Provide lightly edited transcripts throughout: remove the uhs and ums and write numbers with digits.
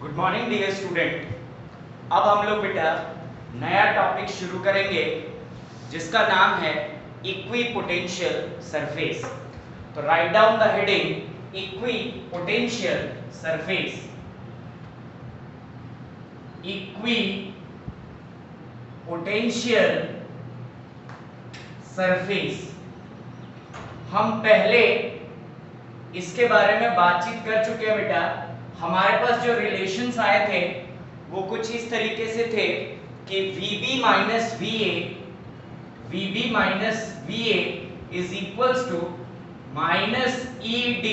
Good morning dear student. अब हम लोग बेटा नया टॉपिक शुरू करेंगे जिसका नाम है इक्विपोटेंशियल सरफेस। तो write down the heading equipotential surface. Equipotential surface हम पहले इसके बारे में बातचीत कर चुके हैं बेटा। हमारे पास जो रिलेशंस आए थे वो कुछ इस तरीके से थे कि VB minus VA is equals to minus ED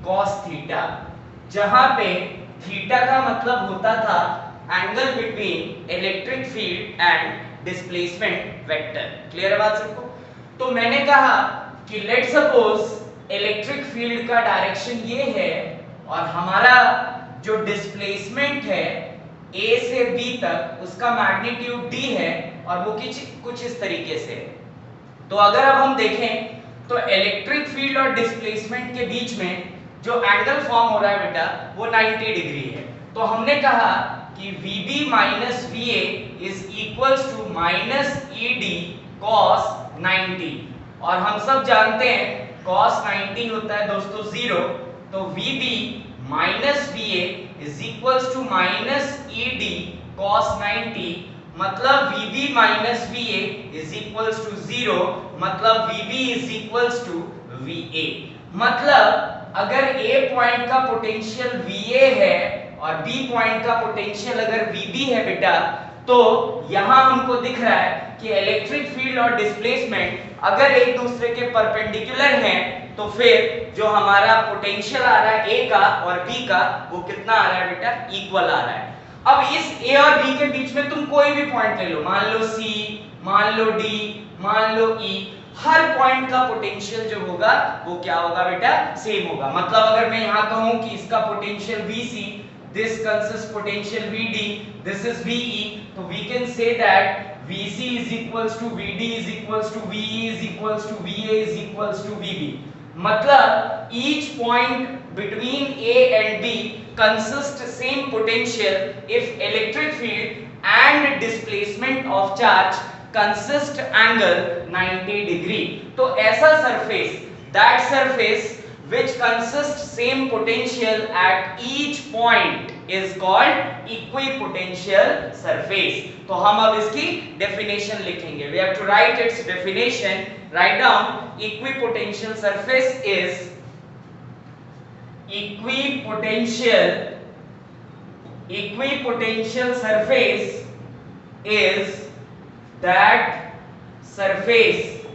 cos theta, जहां पे थीटा का मतलब होता था angle between electric field and displacement vector. Clear है बात सबको? तो मैंने कहा कि लेट सपोज इलेक्ट्रिक फील्ड का डायरेक्शन ये है और हमारा जो डिस्प्लेसमेंट है A से B तक उसका मैग्नीट्यूड D है और वो कुछ इस तरीके से है। तो अगर अब हम देखें तो इलेक्ट्रिक फील्ड और डिस्प्लेसमेंट के बीच में जो एंगल फॉर्म हो रहा है बेटा वो 90 डिग्री है। तो हमने कहा कि VB minus VA is equals to minus ED cos 90 और हम सब जानते हैं cos 90 होता है दोस्तों 0। तो VB minus VA is equals to minus ED cos 90 मतलब VB minus VA is equals to 0 मतलब VB is equals to VA। मतलब अगर A पॉइंट का पोटेंशियल VA है और B पॉइंट का पोटेंशियल अगर VB है बेटा, तो यहां हमको दिख रहा है कि इलेक्ट्रिक फील्ड और डिस्प्लेसमेंट अगर एक दूसरे के परपेंडिकुलर हैं तो फिर जो हमारा पोटेंशियल आ रहा है A का और B का वो कितना आ रहा है बेटा? इक्वल आ रहा है। अब इस A और B के बीच में तुम कोई भी पॉइंट ले लो, मान लो C, मान लो D, मान लो E, हर पॉइंट का पोटेंशियल जो होगा वो क्या होगा बेटा? सेम होगा। मतलब अगर मैं यहाँ कहूँ कि इसका potential VC, this consists potential VD, this is VE, तो we can say that VC is equals to VD is equals to VE is equals to VA is equals to VB। मतलब each point between A and B consist same potential if electric field and displacement of charge consist angle 90 degree। तो ऐसा surface, that surface which consists same potential at each point is called equipotential surface। तो हम अब इसकी definition लिखेंगे। We have to write its definition. Write down equipotential surface is equipotential surface is that surface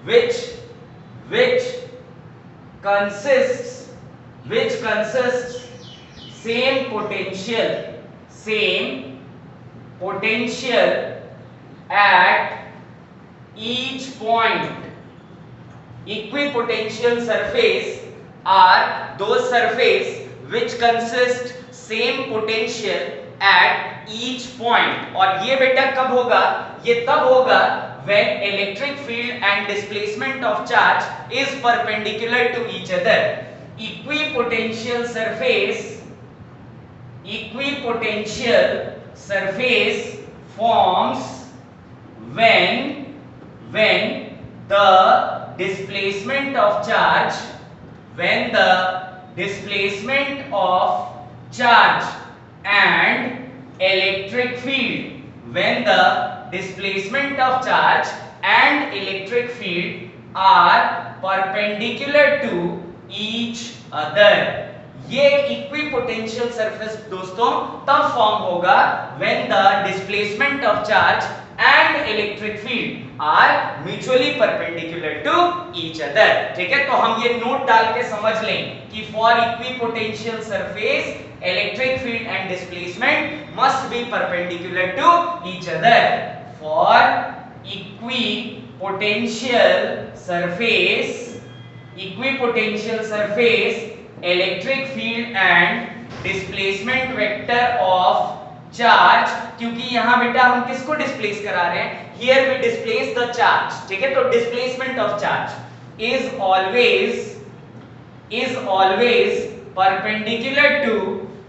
which consists same potential at each point। Equipotential surface are those surface which consist same potential at each point। और ये बेटा कब होगा? ये तब होगा when electric field and displacement of charge is perpendicular to each other। Equipotential surface forms when the displacement of charge and electric field are perpendicular to each other। ये equipotential surface दोस्तों तब फॉर्म होगा when the displacement of charge and electric field are mutually perpendicular to each other। ठीक है, तो हम ये note डाल के समझ लें कि for equipotential surface electric field and displacement must be perpendicular to each other। For equipotential surface electric field and displacement vector of charge, क्योंकि यहाँ बेटा हम किसको डिस्प्लेस करा रहे हैं? Here we displace the charge। ठीक है, तो displacement of charge is always perpendicular to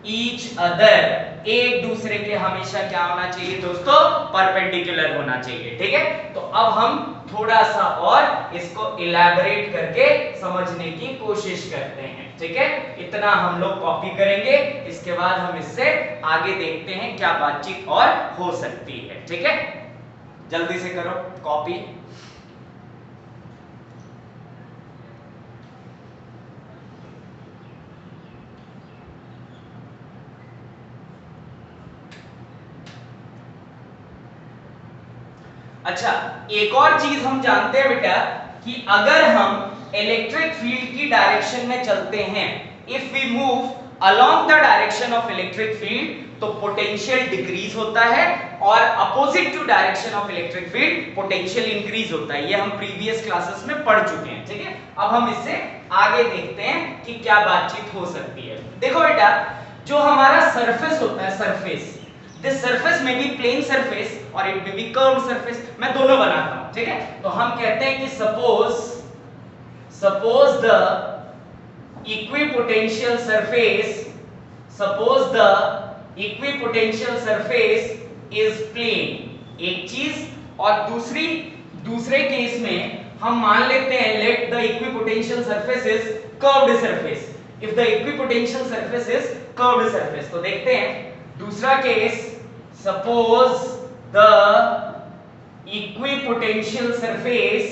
each other, एक दूसरे के हमेशा क्या होना चाहिए दोस्तों, परपेंडिकुलर होना चाहिए। ठीक है, तो अब हम थोड़ा सा और इसको इलैबोरेट करके समझने की कोशिश करते हैं। ठीक है, इतना हम लोग कॉपी करेंगे, इसके बाद हम इससे आगे देखते हैं क्या बातचीत और हो सकती है। ठीक है, जल्दी से करो कॉपी। अच्छा, एक और चीज हम जानते हैं बेटा कि अगर हम इलेक्ट्रिक फील्ड की डायरेक्शन में चलते हैं, if we move along the direction of electric field, तो पोटेंशियल डिक्रीज होता है और opposite to direction of electric field potential increase होता है। ये हम प्रीवियस क्लासेस में पढ़ चुके हैं। ठीक है, अब हम इससे आगे देखते हैं कि क्या बातचीत हो सकती है। देखो बेटा, जो हमारा सरफेस होता है, सरफेस, दिस सरफेस में बी प्लेन सरफेस और इट में बी कर्व्ड सरफेस, मैं दोनों बनाता हूं। ठीक है, तो हम कहते हैं कि suppose the equipotential surface is plane, एक चीज, और दूसरे केस में हम मान लेते हैं let the equipotential surface is curved surface, if the equipotential surface is curved surface। तो देखते हैं दूसरा case, suppose the equipotential surface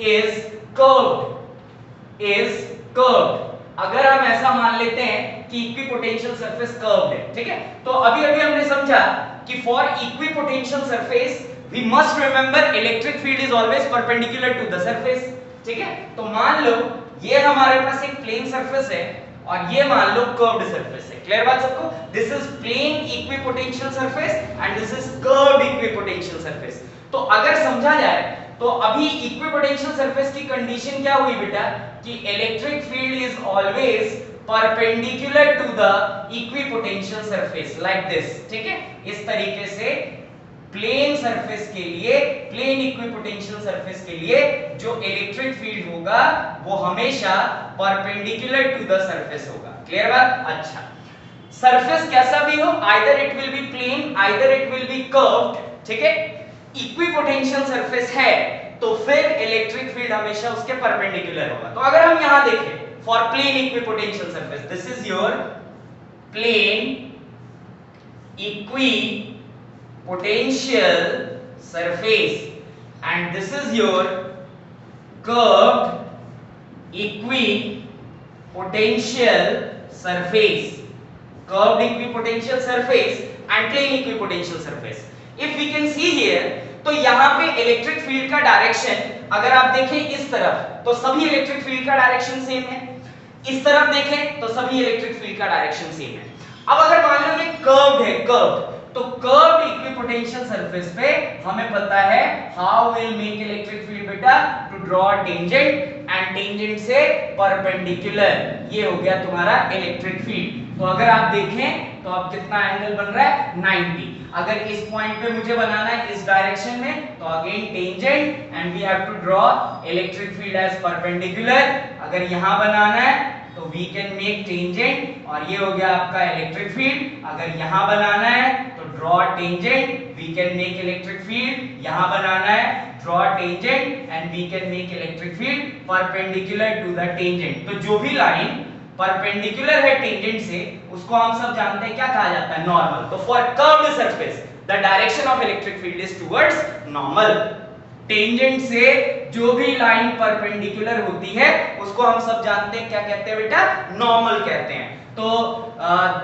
is curved। अगर हम ऐसा मान लेते हैं कि इक्विपोटेंशियल सरफेस कर्व्ड है। ठीक है, तो अभी हमने समझा कि for equipotential surface we must remember electric field is always perpendicular to the surface. ठीक है, तो मान लो ये हमारे पास एक प्लेन सरफेस है और ये मान लो कर्व्ड सरफेस है। क्लियर बात सबको? This is plane equipotential surface and this is curved equipotential surface. तो अगर समझा जाए तो अभी इक्विपोटेंशियल सरफेस की कंडीशन क्या हुई बेटा कि electric field is always perpendicular to the equipotential surface like this. ठीक है, इस तरीके से प्लेन सरफेस के लिए, प्लेन इक्विपोटेंशियल सरफेस के लिए जो इलेक्ट्रिक फील्ड होगा वो हमेशा परपेंडिकुलर टू द सरफेस होगा। क्लियर बात? अच्छा, सरफेस कैसा भी हो, either it will be plane either it will be curved. ठीक है, इक्विपोटेंशियल सरफेस है तो फिर इलेक्ट्रिक फील्ड हमेशा उसके परपेंडिकुलर होगा। तो अगर हम यहां देखें for plane equipotential surface, this is your plane equipotential surface and this is your curved equipotential surface, curved equipotential surface and plane equipotential surface. If we can see here, तो यहाँ पे इलेक्ट्रिक फील्ड का direction अगर आप देखें इस तरफ तो सभी इलेक्ट्रिक फील्ड का डायरेक्शन सेम है, इस तरफ देखें तो सभी इलेक्ट्रिक फील्ड का डायरेक्शन सेम है। अब अगर मान लो ये कर्व्ड है, कर्व्ड, तो कर्व्ड इक्विपोटेंशियल सरफेस पे हमें पता है how will make electric field बेटा, to draw tangent and tangent से परपेंडिकुलर, ये हो गया तुम्हारा इलेक्ट्रिक फील्ड। तो अगर आप देखें तो अब कितना एंगल बन रहा है 90। अगर इस पॉइंट पे मुझे बनाना है इस डायरेक्शन में तो again tangent and we have to draw electric field as perpendicular. अगर यहां बनाना है तो वी कैन मेक टेंजेंट और ये हो गया आपका इलेक्ट्रिक फील्ड। अगर यहां बनाना है तो draw tangent, we can make electric field. यहां बनाना है draw tangent and we can make electric field perpendicular to the tangent. तो जो भी लाइन परपेंडिकुलर है टेंजेंट से उसको हम सब जानते हैं क्या कहा जाता है, नॉर्मल। तो for curved surface the direction of electric field is towards normal. Tangent से जो भी लाइन परपेंडिकुलर होती है उसको हम सब जानते हैं क्या कहते हैं बेटा, नॉर्मल कहते हैं। तो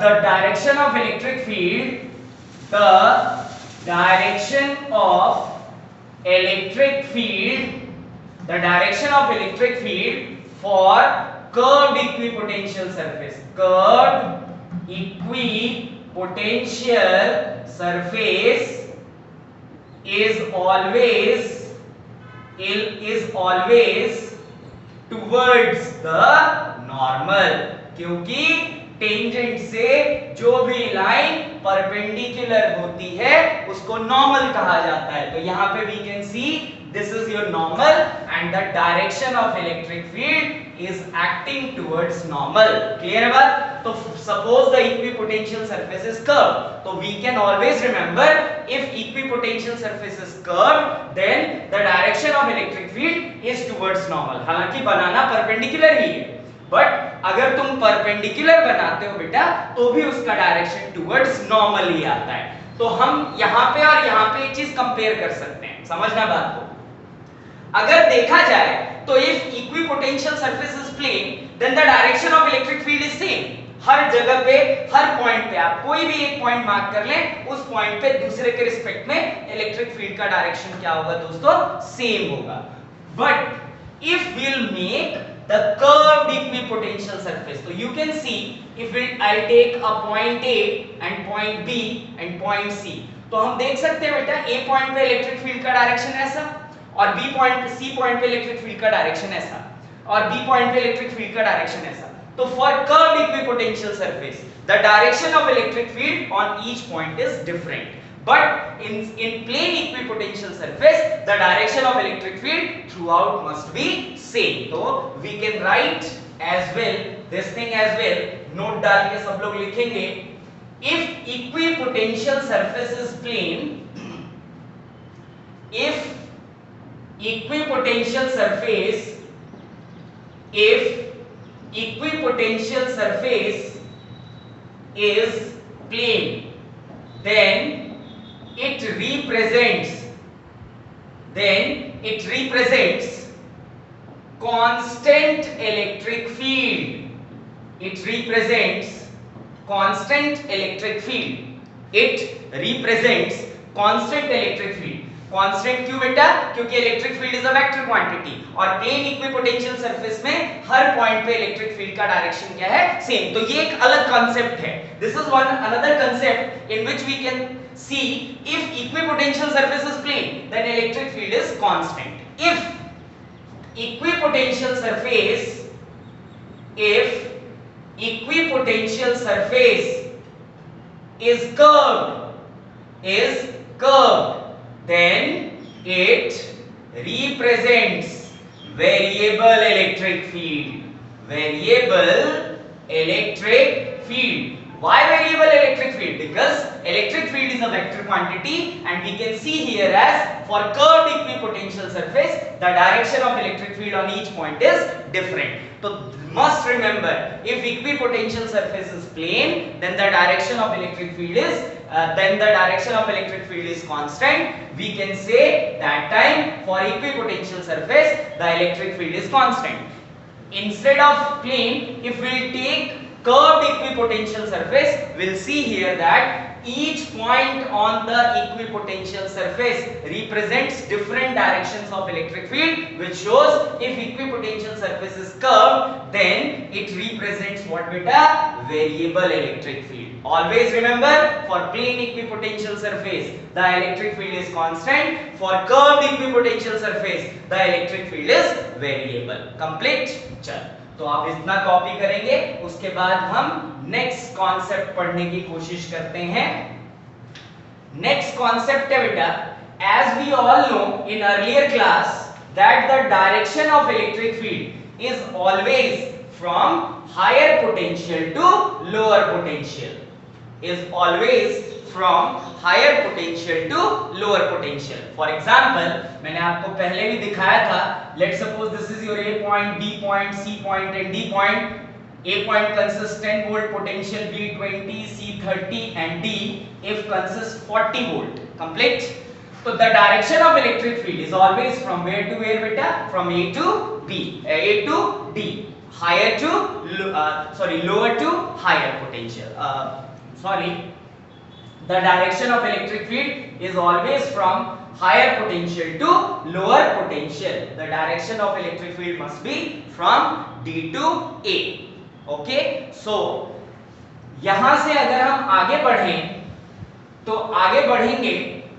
the direction of electric field, the direction of electric field, the direction of electric field for curved equipotential surface, curved equipotential surface is always towards the normal, क्योंकि टेंजेंट से जो भी लाइन परपेंडिकुलर होती है उसको नॉर्मल कहा जाता है। तो यहाँ पे we can see this is your normal and the direction of electric field is acting towards normal. Clear है बात? तो suppose the equipotential surface is curved, so we can always remember if equipotential surface is curved then the direction of electric field is towards normal. हालांकि बनाना perpendicular ही है, but अगर तुम perpendicular बनाते हो बेटा तो भी उसका डायरेक्शन टुवर्ड्स नॉर्मल ही आता है. तो हम यहाँ पे और यहाँ पे एक चीज कंपेयर कर सकते हैं, समझना बात को. अगर देखा जाए तो if equipotential surface is plane then the direction of electric field is same. हर जगह पे हर पॉइंट पे आप कोई भी एक पॉइंट मार्क कर लें, उस पॉइंट पे दूसरे के रिस्पेक्ट में इलेक्ट्रिक फील्ड का डायरेक्शन क्या होगा दोस्तों? सेम होगा. But if we will make the curved equipotential surface, so you can see if I'll take a point A and point B and point C, तो हम देख सकते हैं बेटा A पॉइंट पे इलेक्ट्रिक फील्ड का डायरेक्शन ऐसा और B पॉइंट पे C पॉइंट पे इलेक्ट्रिक फील्ड का डायरेक्शन ऐसा और B पॉइंट पे इलेक्ट्रिक फील्ड का डायरेक्शन ऐसा. तो for curved equipotential surface the direction of electric field on each point is different, but in plane equipotential surface the direction of electric field throughout must be same. So we can write as well this thing as well, note डाल के सब लोग लिखेंगे if equipotential surface is plane, if equipotential surface is plane then it represents constant electric field. It represents constant electric field. It represents constant electric field. Constant क्यों बेटा? क्योंकि electric field is a vector quantity और plane equipotential surface में हर point पे electric field का direction क्या है? सेम. तो ये एक अलग कांसेप्ट है. This is one another concept in which we can see if equipotential surface is plane then electric field is constant. If equipotential surface is curved then it represents variable electric field. Why variable electric field? Because electric field is a vector quantity and we can see here as for curved equipotential surface the direction of electric field on each point is different. So must remember if equipotential surface is plane then the direction of electric field is constant. We can say that time for equipotential surface the electric field is constant. Instead of plane, if we take curved equipotential surface, we'll see here that each point on the equipotential surface represents different directions of electric field, which shows if equipotential surface is curved then it represents what beta? Variable electric field. Always remember for plane equipotential surface the electric field is constant, for curved equipotential surface the electric field is variable. Complete? चल तो आप इतना copy करेंगे, उसके बाद हम next concept पढ़ने की कोशिश करते हैं. नेक्स्ट कॉन्सेप्ट है बेटा, as we all know in earlier class that the direction of electric field is always from higher potential to lower potential. Is always from higher potential to lower potential. For example, मैंने आपको पहले भी दिखाया था. Let's suppose this is your A point, B point, C point and D point. A point consists 10 volt potential, B 20, C 30 and D if consists 40 volt. Complete? So the direction of electric field is always from where to where beta? From A to B, A to D, higher to lower to higher potential. The direction of electric field is always from higher potential to lower potential. The direction of electric field must be from D to A. Okay? So यहां से अगर हम आगे बढ़ेंगे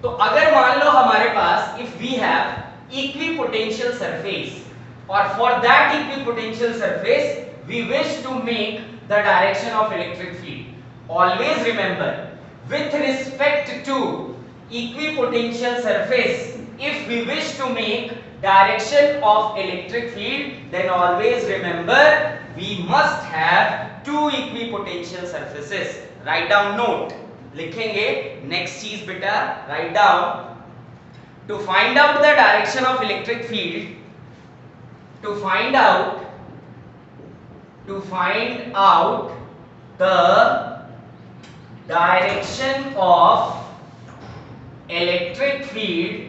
तो अगर मान लो हमारे पास if we have equipotential surface or for that equipotential surface we wish to make the direction of electric field. Always remember with respect to equipotential surface if we wish to make direction of electric field, then always remember we must have two equipotential surfaces. Write down note, लिखेंगे next चीज बेटा, write down, to find out the direction of electric field, to find out the direction of electric field,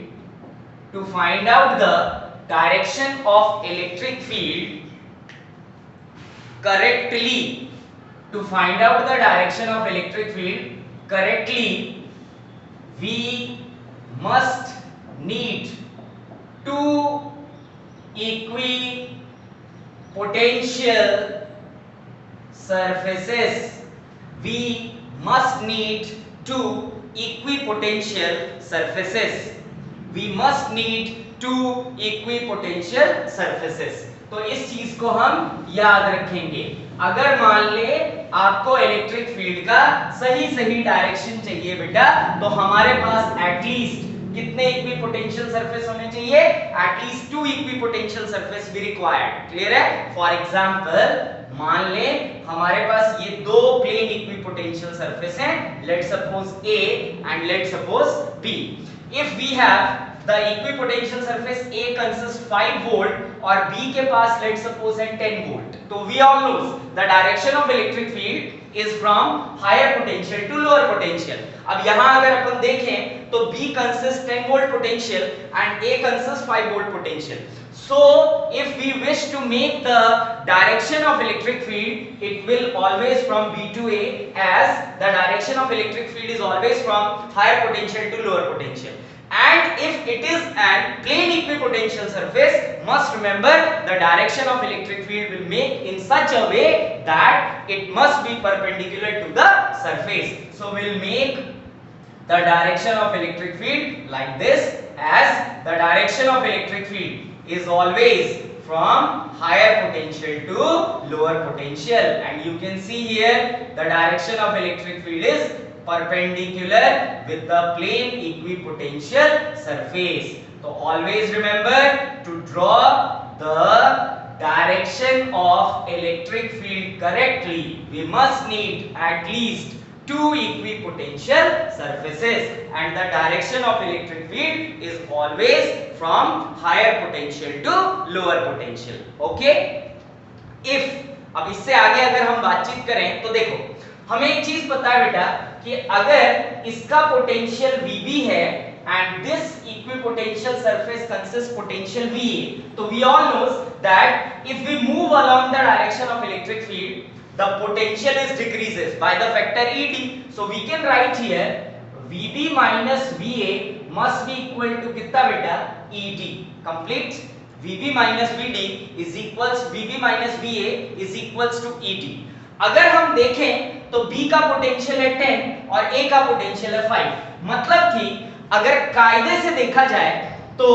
to find out the direction of electric field correctly, to find out the direction of electric field correctly, we must need two equipotential surfaces. We must need two equipotential surfaces. We must need two equipotential surfaces. तो इस चीज को हम याद रखेंगे. अगर मान ले आपको इलेक्ट्रिक फील्ड का सही डायरेक्शन चाहिए बेटा, तो हमारे पास एटलीस्ट कितने इक्विपोटेंशियल सरफेस होने चाहिए? At least two equipotential surface be required. Clear है? फॉर एग्जांपल मान ले हमारे पास ये दो प्लेन इक्विपोटेंशियल सरफेस हैं, let suppose A and let suppose B. If we have the equipotential surface A consists 5 volt और B के पास let's suppose है 10 volt. तो we all knows the direction of electric field is from higher potential to lower potential. अब यहाँ अगर अपन देखें तो B consists 10 volt potential and A consists 5 volt potential. So if we wish to make the direction of electric field, it will always from B to A, as the direction of electric field is always from higher potential to lower potential. And if it is an plane equipotential surface, must remember the direction of electric field will make in such a way that it must be perpendicular to the surface. So we'll make the direction of electric field like this, as the direction of electric field is always from higher potential to lower potential. And you can see here the direction of electric field is perpendicular with the plane equipotential surface. So always remember to draw the direction of electric field correctly, we must need at least two equipotential surfaces, and the direction of electric field is always from higher potential to lower potential. Okay? If अब इससे आगे अगर हम बातचीत करें तो देखो हमें एक चीज पता है बेटा कि अगर इसका पोटेंशियल VB है and this equipotential surface consists potential VA, तो we all knows that if we move along the direction of electric field, the potential is decreases by the factor ED. So we can write here VB minus VA must be equal to कितना बेटा? ED. Complete. VB minus VD is equals VB minus VA is equals to ED. अगर हम देखें तो B का potential है 10 और A का पोटेंशियल है 5. मतलब कि अगर कायदे से देखा जाए तो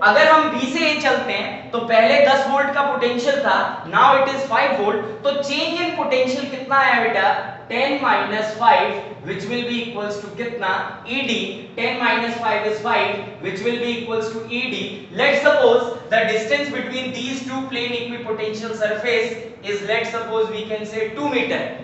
अगर हम B से A चलते हैं तो पहले 10 वोल्ट का पोटेंशियल था, नाउ इट इज 5 वोल्ट. तो चेंज इन पोटेंशियल कितना है बेटा? 10 minus 5 which will be equals to कितना? ED. 10 minus 5 is 5 which will be equals to ED. Let's suppose the distance between these two plane equipotential surface is, let's suppose we can say 2 meter.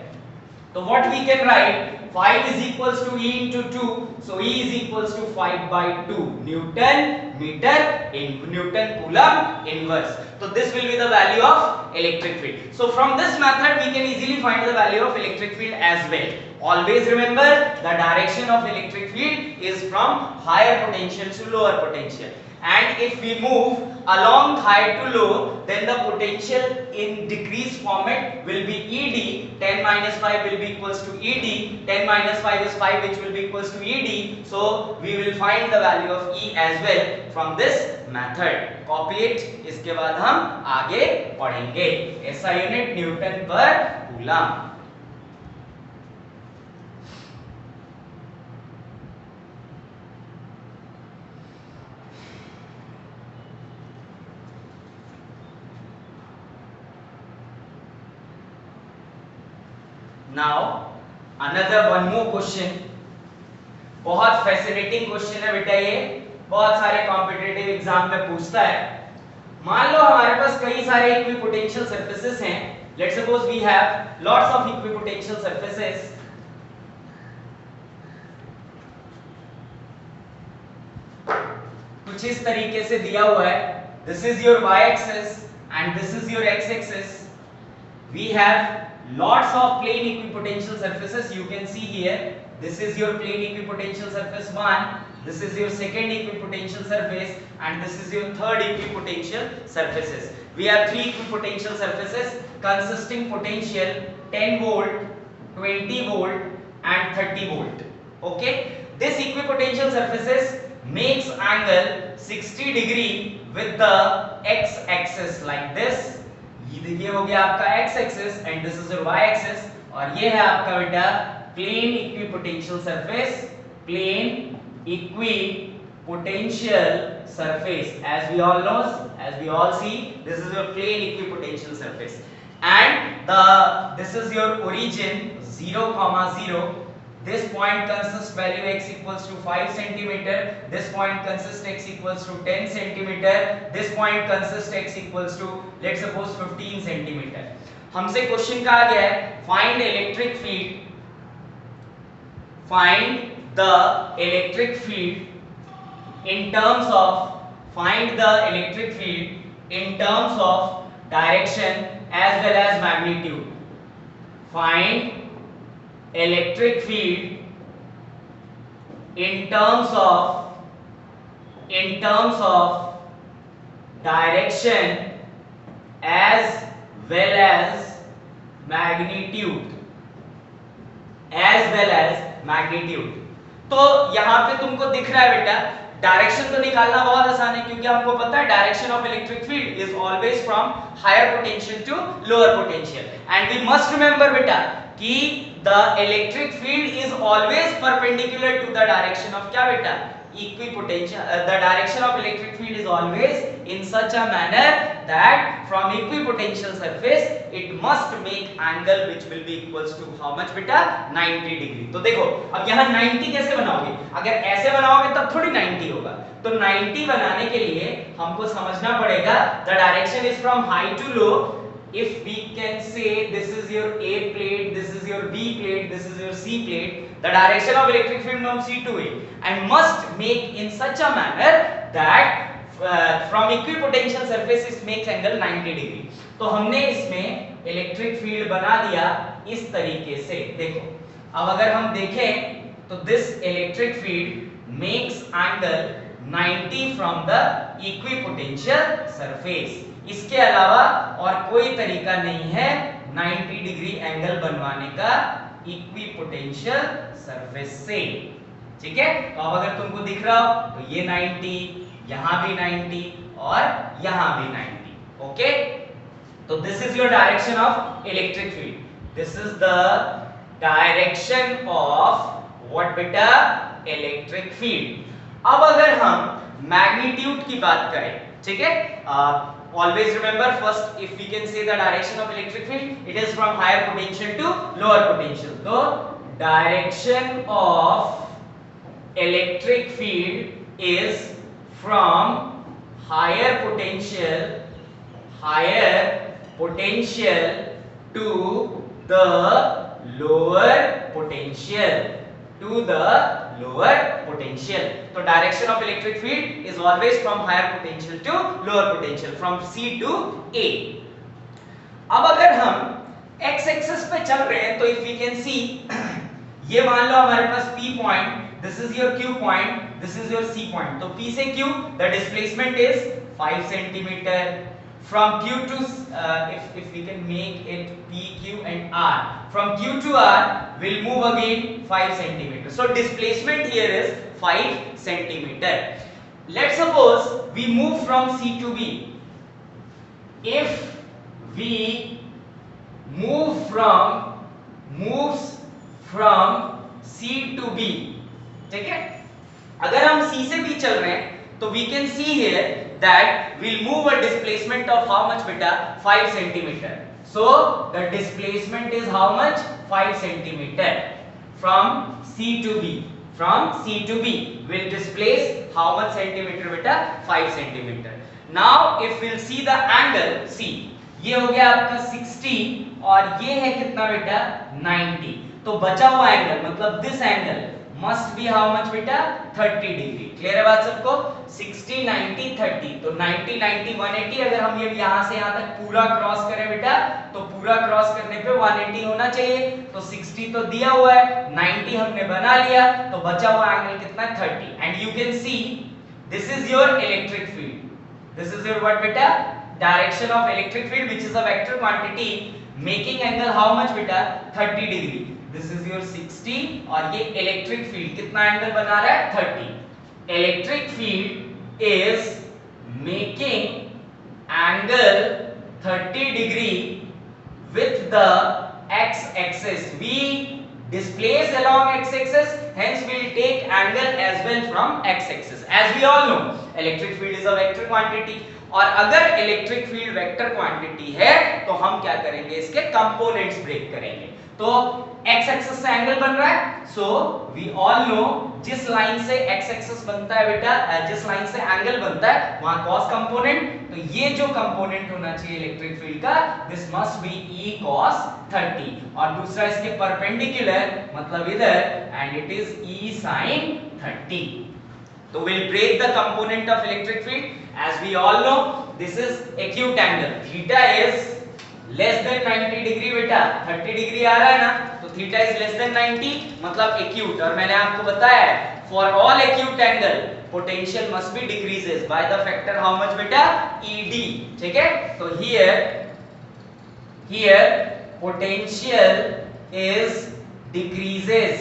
So what we can write? 5 is equals to E into 2, so E is equals to 5 by 2 Newton meter in Newton coulomb inverse. So this will be the value of electric field. So from this method we can easily find the value of electric field as well. Always remember the direction of electric field is from higher potential to lower potential. And if we move along high to low, then the potential in decreased format will be ED. 10 minus 5 will be equals to ED. 10 minus 5 is 5 which will be equals to ED. So we will find the value of E as well from this method. Copy it. इसके बाद हम आगे पढ़ेंगे. ऐसा unit Newton पर coulomb. Now another one more question. बहुत fascinating question है बेटा ये. बहुत सारे कॉम्पिटिटिव एग्जाम में पूछता है। मान लो हमारे पास कई सारे इक्विपोटेंशियल सरफेसेस हैं। Let's suppose we have lots of equipotential surfaces. कुछ इस तरीके से दिया हुआ है, this is your y axis and this is your x axis. We have lots of plane equipotential surfaces. You can see here, this is your plane equipotential surface 1, this is your second equipotential surface, and this is your third equipotential surfaces. We have three equipotential surfaces consisting potential 10 volt, 20 volt and 30 volt. Okay, this equipotential surfaces makes angle 60 degree with the x axis like this. ये देखिए हो गया आपका x axis and this is your y axis, और ये है आपका बेटा plane equipotential surface, plane equipotential surface. as we all see, this is your plane equipotential surface, and this is your origin 0, 0. This point consists value x equals to 5 centimeter. This point consists x equals to 10 centimeter. This point consists x equals to let's suppose 15 centimeter. हमसे question कहा गया है find electric field. Find the electric field in terms of direction as well as magnitude. Find electric field in terms of direction as well as magnitude. तो यहाँ पे तुमको दिख रहा है बेटा, डायरेक्शन तो निकालना बहुत आसान है क्योंकि हमको पता है direction of electric field is always from higher potential to lower potential, and we must remember बेटा कि the electric field is always perpendicular to the direction of क्या बेटा equipotential. The direction of electric field is always in such a manner that from equipotential surface it must make angle which will be equals to how much बेटा 90 degree. तो देखो अब यहाँ 90 कैसे बनाओगे, अगर ऐसे बनाओगे तब थोड़ी 90 होगा, तो 90 बनाने के लिए हमको समझना पड़ेगा the direction is from high to low. If we can say this is your A plate, this is your B plate, this is your C plate, the direction of electric field from C to A, and must make in such a manner that from equipotential surface it makes angle 90 degree. तो हमने इसमें electric field बना दिया इस तरीके से. देखो अब अगर हम देखें तो this electric field makes angle 90 from the equipotential surface. इसके अलावा और कोई तरीका नहीं है 90 डिग्री एंगल बनवाने का इक्विपोटेंशियल सरफेस से. ठीक है, तो अब अगर तुमको दिख रहा हो तो ये 90, यहां भी 90 और यहां भी 90. ओके, तो this is your direction of electric field. This is the direction of what बेटा इलेक्ट्रिक फील्ड. अब अगर हम मैग्नीट्यूड की बात करें, ठीक है, always remember first if we can say the direction of electric field, it is from higher potential to lower potential. So direction of electric field is from higher potential to the lower potential. So direction of electric field is always from higher potential to lower potential, from C to A. अब अगर हम x axis पे चल रहे हैं तो if we can see, ये मान लो हमारे पास P point, this is your Q point, this is your C point. तो P से Q the displacement is 5 centimeter. From Q to if we can make it P, Q and R, from Q to R will move again 5 centimeter. So displacement here is 5 centimeter. Let's suppose we move from C to B. If we moves from C to B, ठीक है, अगर हम C से B चल रहे हैं तो we can see here that we'll move a displacement of how much beta 5 centimeter. So the displacement is how much 5 centimeter from C to B. from C to B will displace how much centimeter beta? 5 centimeter. Now if we'll see the angle, see ये हो गया आपका 60 और ये है कितना बेटा? 90. तो बचा हुआ एंगल मतलब this angle must be how much बेटा? 30 डिग्री. क्लियर है बात सबको? 60 90 30. तो 90 90 180. अगर हम ये यहां से यहां तक पूरा क्रॉस करें बेटा तो पूरा क्रॉस करने पे 180 होना चाहिए. तो 60 तो दिया हुआ है, 90 हमने बना लिया, तो बचा हुआ एंगल कितना है? 30. And you can see this is your electric field. This is your what beta? Direction of electric field, which is a vector quantity making angle how much beta? 30 degree. This is your 60 और ये electric field कितना angle बना रहा है? 30. Electric field is making angle 30 degree with the x-axis. We displace along x-axis, hence we will take angle as well from x-axis. As we all know, electric field is a vector quantity. और अगर electric field vector quantity है तो हम क्या करेंगे? इसके components break करेंगे. तो x एक्सिस से एंगल बन रहा है, सो वी ऑल नो जिस लाइन से x एक्सिस बनता है बेटा, जिस लाइन से एंगल बनता है वहां cos कंपोनेंट. तो ये जो कंपोनेंट होना चाहिए इलेक्ट्रिक फील्ड का, this must be E cos 30. और दूसरा इसके परपेंडिकुलर मतलब इधर, and it is E sin 30. तो we'll break the component of electric field. As we all know, this is acute angle. Theta is less than 90 degree बेटा. 30 degree आ रहा है ना, तो theta is less than 90 मतलब acute. और मैंने आपको बताया है for all acute angle potential must be decreases by the factor how much बेटा? ED. ठीक है? तो here potential is decreases.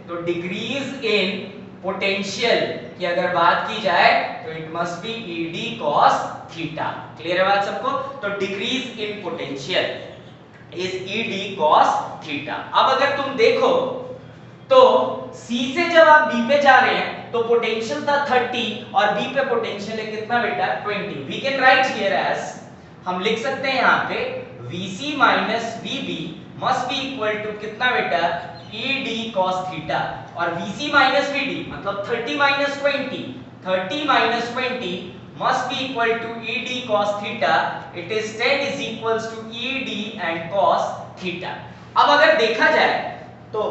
तो decrease in पोटेंशियल की अगर बात की जाए तो it must be ED cos theta. Clear है बात सबको? तो decrease in potential is ED cos theta. अब अगर तुम देखो तो C से जब आप B पे जा रहे हैं तो पोटेंशियल था 30 और B पे पोटेंशियल है कितना बेटा? 20. We can write here as, हम लिख सकते हैं यहाँ पे VC minus VB must be equal to कितना बेटा? ED cos theta. और VC माइनस VD मतलब 30 minus 20 must be equal to ED cos theta. It is 10 is equals to ED and cos theta. अब अगर देखा जाए तो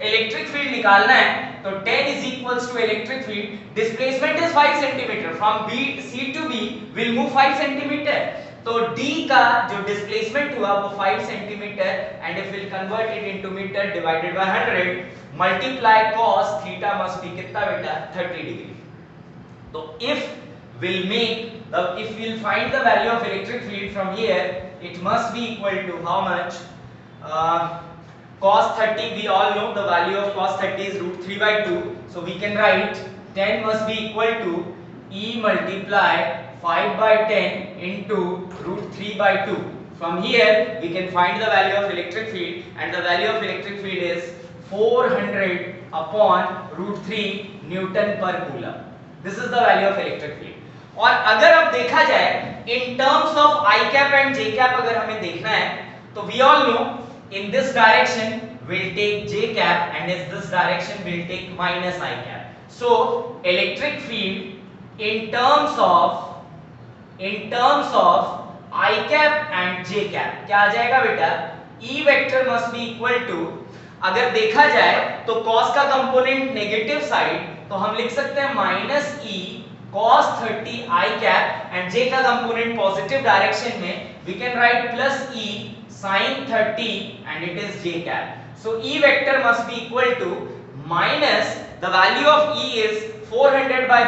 इलेक्ट्रिक फील्ड निकालना है तो 10 is equals to electric field. Displacement is 5 centimeter. From C to B will move 5 centimeter. तो D का जो डिस्प्लेसमेंट हुआ वो 5 centimetre, and if will convert it into metre divided by 100 multiply cos theta must be कितना बेटा? 30 degree. तो इफ we'll find the value of electric field from here, it must be equal to how much? Cos 30, we all know the value of cos 30 is root 3 by 2, so we can write 10 must be equal to E multiply 5 by 10 into root 3 by 2. From here we can find the value of electric field, and the value of electric field is 400 upon root 3 Newton per coulomb. This is the value of electric field. और अगर अब देखा जाए in terms of I cap and J cap अगर हमें देखना है तो we all know in this direction we'll take J cap and in this direction we'll take minus I cap. So electric field in terms of I cap and J cap क्या आ जाएगा बेटा? E vector must be equal to, अगर देखा जाए तो cos का component negative side तो हम लिख सकते हैं minus E cos 30 I cap, and J का कंपोनेंट पॉजिटिव डायरेक्शन में we can write plus E sin 30 and it is J cap. So E vector must be equal to minus the value of E is 400 by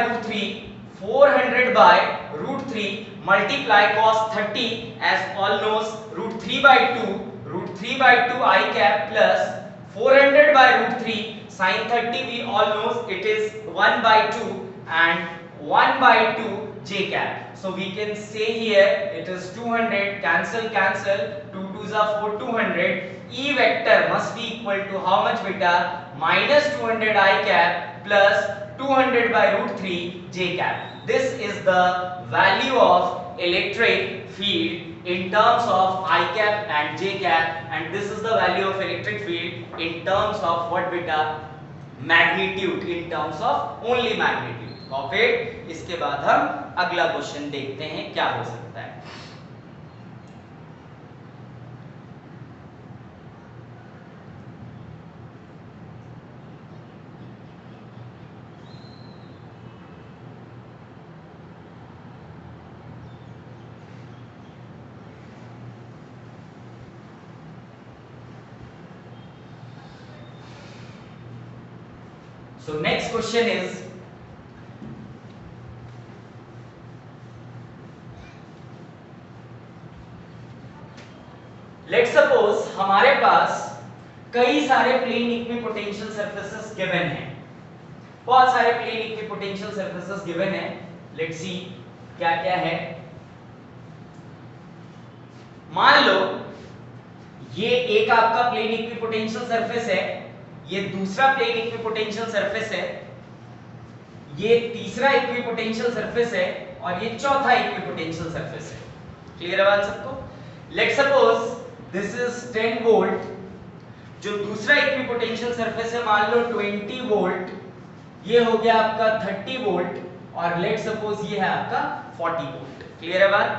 root 3 multiply cos 30 as all knows root 3 by 2 I cap plus 400 by root 3 sin 30 we all knows it is 1 by 2 and 1 by 2 J cap. So we can say here it is 200, cancel 2 2s are 4, 200. E vector must be equal to how much beta? Minus 200 I cap plus 200 by root 3 J cap. This is the value of electric field in terms of I cap and J cap, and this is the value of electric field in terms of what beta? Magnitude in terms of only magnitude of it. इसके बाद हम अगला question देखते हैं क्या हो सकता है। So next question is, let's suppose हमारे पास कई सारे प्लेन इक्विपोटेंशियल सरफेसेस गिवन हैं, बहुत सारे प्लेन इक्विपोटेंशियल सरफेसेस गिवन हैं। लेट्स सी क्या क्या है। मान लो ये एक आपका प्लेन इक्विपोटेंशियल सरफेस है, ये दूसरा प्लेन इक्विपोटेंशियल सरफेस है, ये तीसरा इक्विपोटेंशियल सरफेस है और ये चौथा इक्विपोटेंशियल सरफेस है। क्लियर है बात सबको? Let's suppose this is 10 volt, जो दूसरा इक्विपोटेंशियल सरफेस है मान लो 20 वोल्ट, ये हो गया आपका 30 वोल्ट और लेट्स सपोज ये है आपका 40 वोल्ट। क्लियर है बात?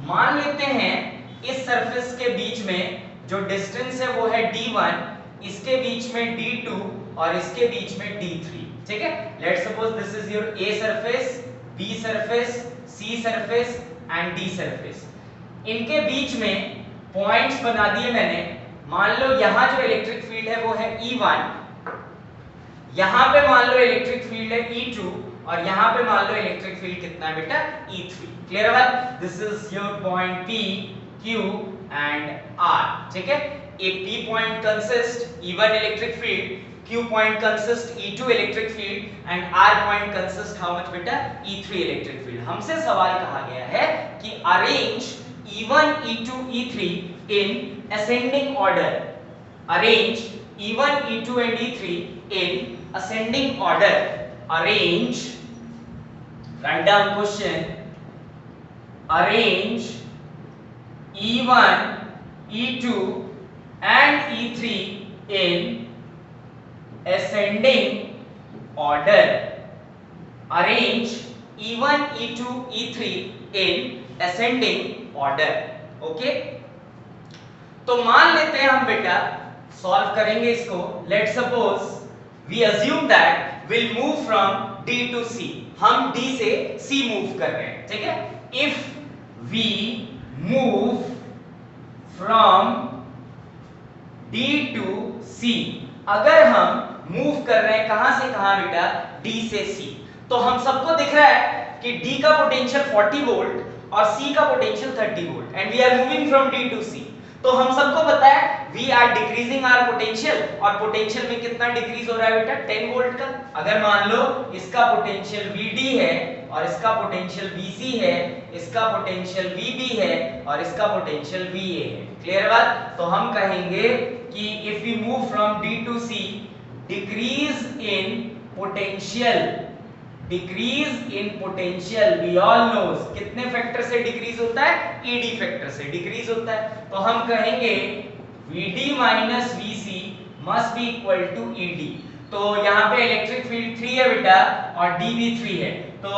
मान लेते हैं इस सरफेस के बीच में जो डिस्टेंस है वो है d1, इसके बीच में d2 और इसके बीच में d3। ठीक है, let's suppose this is your a surface, b surface, c surface and d surface. इनके बीच में पॉइंट्स बना दिए मैंने। मान लो यहां जो इलेक्ट्रिक फील्ड है वो है E1, यहां पे मान लो इलेक्ट्रिक फील्ड है E2 और यहां पे मान लो इलेक्ट्रिक फील्ड कितना है बेटा E3। क्लियर है बात? This is your point P, Q and R। ठीक है, a P point consists E1 electric field, Q point consists E2 electric field and R point consists how much बेटा E3 electric field। हमसे सवाल कहा गया है कि arrange E1, E2, E3 in ascending order। arrange E1, E2 and E3 in ascending order। arrange, random question, arrange E1, E2 and E3 in ascending order। arrange E1, E2, E3 in ascending order। Okay, तो मान लेते हैं हम बेटा, solve करेंगे इसको। Let's suppose we assume that will move from D to C। हम D से C मूव कर रहे हैं। ठीक है, if we move from D to C, अगर हम मूव कर रहे हैं कहां से कहां बेटा D से C, तो हम सबको दिख रहा है कि D का पोटेंशियल 40 वोल्ट और C का potential 30 volt and we are moving from D to C। तो हम सबको पता है we are decreasing our potential, और पोटेंशियल में कितना डिक्रीज हो रहा है बेटा 10 वोल्ट का। अगर मान लो इसका पोटेंशियल VD है और इसका पोटेंशियल VC है, इसका पोटेंशियल VB है और इसका पोटेंशियल VA है। क्लियर बात? तो हम कहेंगे कि if we move from D to C, decrease in potential, decrease in potential we all knows कितने फैक्टर से डिक्रीज होता है? ED फैक्टर से डिक्रीज होता है। तो हम कहेंगे VD minus VC must be equal to ED। तो यहाँ पे इलेक्ट्रिक फील्ड 3 है बेटा और D भी 3 है, तो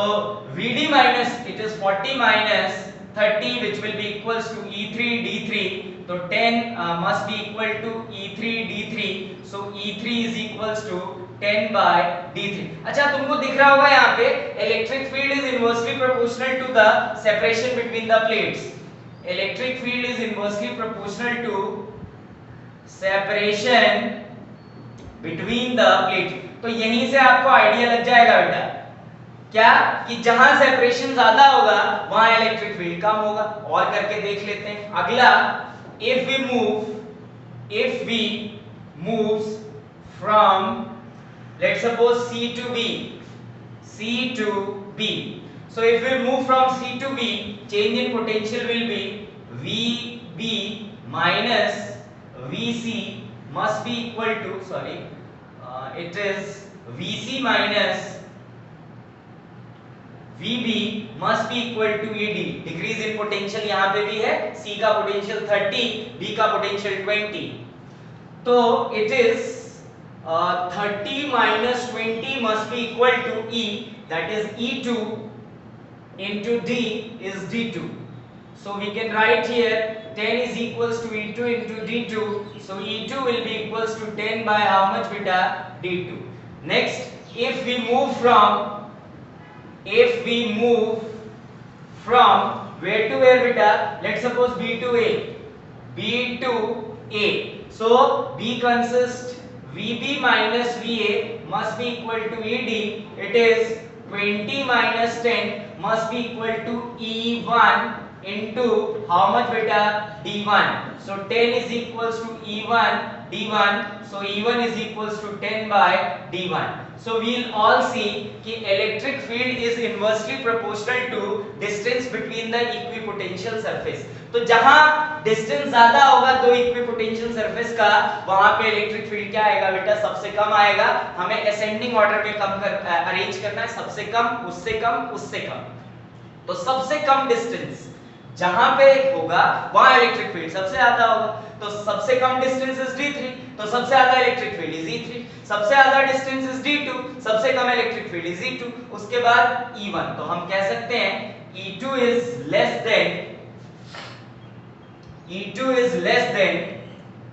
VD minus it is 40 minus 30 which will be equals to E3 D3, तो 10 must be equal to E3 D3, so E3 is equals to 10 by D3। अच्छा, तुमको दिख रहा होगा यहाँ पे electric field is inversely proportional to the separation between the plates. Electric field is inversely proportional to separation between the plate. तो यहीं से आपको आइडिया लग जाएगा बेटा क्या, कि जहां सेपरेशन ज्यादा होगा वहां इलेक्ट्रिक फील्ड कम होगा। और करके देख लेते हैं। अगला, if we moves from let's suppose C to B, so if we move from C to B, change in potential will be VB minus VC must be equal to, it is VC minus VB must be equal to ED। Decrease in potential यहाँ पे भी है, C का potential 30, B का potential 20, तो it is 30 minus 20 must be equal to E, that is E2 into D is D2. So we can write here 10 is equals to E2 into D2. So E2 will be equals to 10 by how much beta? D2. Next, if we move from where to where beta? Let's suppose B to A. B to A. So B consists VB minus VA must be equal to ED. It is 20 minus 10 must be equal to E1 into how much beta? D1. So 10 is equals to E1 D1. So E1 is equals to 10 by D1. So we'll all see कि electric field is inversely proportional to distance between the equipotential surface. तो जहां distance ज्यादा होगा दो equipotential surface का, वहां पे electric field क्या आएगा बेटा? सबसे कम आएगा. हमें असेंडिंग ऑर्डर में अरेंज करना है, सबसे कम, उससे कम, उससे कम. तो सबसे कम डिस्टेंस जहां पे होगा वहां इलेक्ट्रिक फील्ड सबसे ज्यादा होगा. तो सबसे कम डिस्टेंस इज d3, तो सबसे ज्यादा इलेक्ट्रिक फील्ड इज e3. सबसे ज्यादा डिस्टेंस इज d2, सबसे कम इलेक्ट्रिक फील्ड इज e2. उसके बाद e1. तो हम कह सकते हैं e2 is less than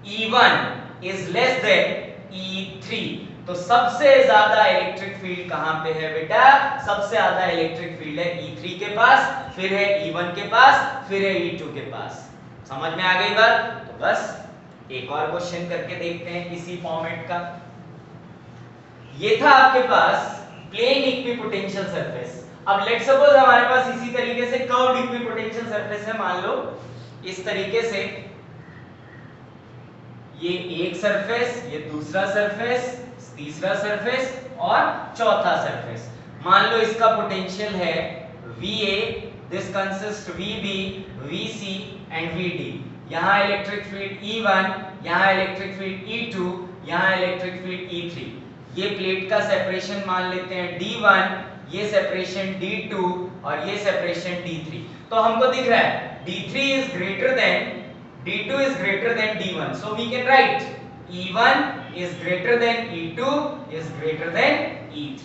E1 is less than E3. तो सबसे ज्यादा इलेक्ट्रिक फील्ड कहां पे है बेटा? सबसे ज्यादा इलेक्ट्रिक फील्ड है E3 के पास, फिर है E1 के पास, फिर है E2 के पास. समझ में आ गई बात? तो बस एक और क्वेश्चन करके देखते हैं इसी फॉर्मेट का. ये था आपके पास प्लेन इक्विपोटेंशियल सरफेस. अब लेट्स सपोज हमारे पास इसी तरीके से कर्व्ड इक्विपोटेंशियल सरफेस है. मान लो इस तरीके से, ये एक सरफेस, ये दूसरा सरफेस, तीसरा सरफेस और चौथा सरफेस. मान लो इसका पोटेंशियल है VA, this consist VB, VC and VD. यहां इलेक्ट्रिक फील्ड E1, यहां इलेक्ट्रिक फील्ड E2, यहां इलेक्ट्रिक फील्ड E3. ये प्लेट का सेपरेशन मान लेते हैं D1, ये सेपरेशन D2 और ये सेपरेशन D3. तो हमको दिख रहा है D3 is greater than D2 is greater than D1. So we can write E1 is greater than E2 is greater than E3.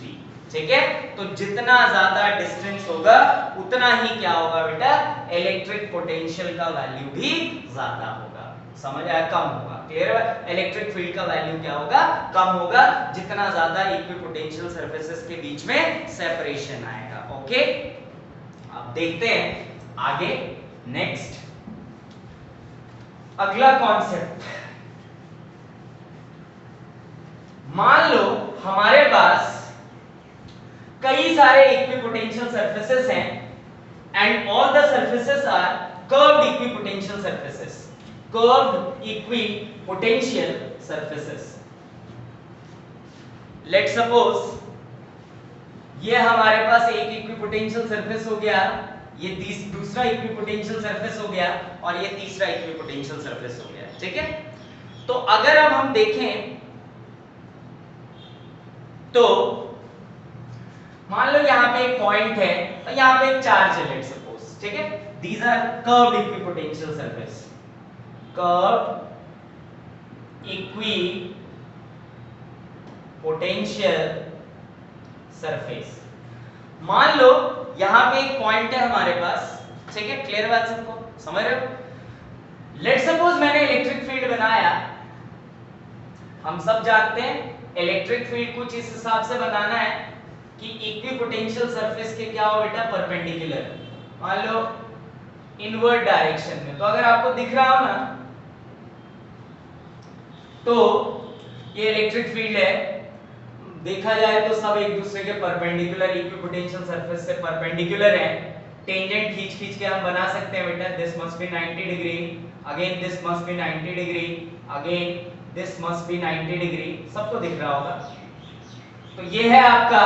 ठीक है? तो जितना ज्यादा डिस्टेंस होगा उतना ही क्या होगा बेटा? इलेक्ट्रिक पोटेंशियल का वैल्यू भी ज्यादा होगा. समझ आया? कम होगा. क्लियर है? इलेक्ट्रिक फील्ड का वैल्यू क्या होगा? कम होगा, जितना ज्यादा इक्विपोटेंशियल सरफेसेस के बीच में सेपरेशन आएगा. ओके, अब देखते हैं आगे. नेक्स्ट, अगला कॉन्सेप्ट. मान लो हमारे पास कई सारे इक्विपोटेंशियल सरफेसेस हैं and all the surfaces are curved equipotential surfaces. Curved equipotential surfaces. Let's suppose ये हमारे पास एक इक्विपोटेंशियल सरफेस हो गया, ये दूसरा इक्विपोटेंशियल सरफेस हो गया और ये तीसरा इक्विपोटेंशियल सरफेस हो गया. ठीक है? तो अगर अब हम देखें तो मान लो यहां पे एक पॉइंट है और यहां पे एक चार्ज है, लेट्स सपोज. ठीक है? These are curved equipotential surface. Curved equipotential surface. मान लो यहां पे एक पॉइंट है हमारे पास. ठीक है? क्लियर बात सबको? समझ रहे हो? लेट्स सपोज मैंने इलेक्ट्रिक फील्ड बनाया. हम सब जानते हैं इलेक्ट्रिक फील्ड कुछ इस हिसाब से बनाना है कि इक्विपोटेंशियल सरफेस के क्या हो बेटा? परपेंडिकुलर. मान लो इनवर्ट डायरेक्शन में. तो अगर आपको दिख रहा हो ना, तो ये इलेक्ट्रिक फील्ड है. देखा जाए तो सब एक दूसरे के परपेंडिकुलर, इक्विपोटेंशियल सरफेस से परपेंडिकुलर हैं. टेंजेंट खींच खींच के हम बना सकते हैं बेटा. This must be 90 degree, again this must be 90 degree, again this must be 90 degree. सबको दिख रहा होगा. तो ये है आपका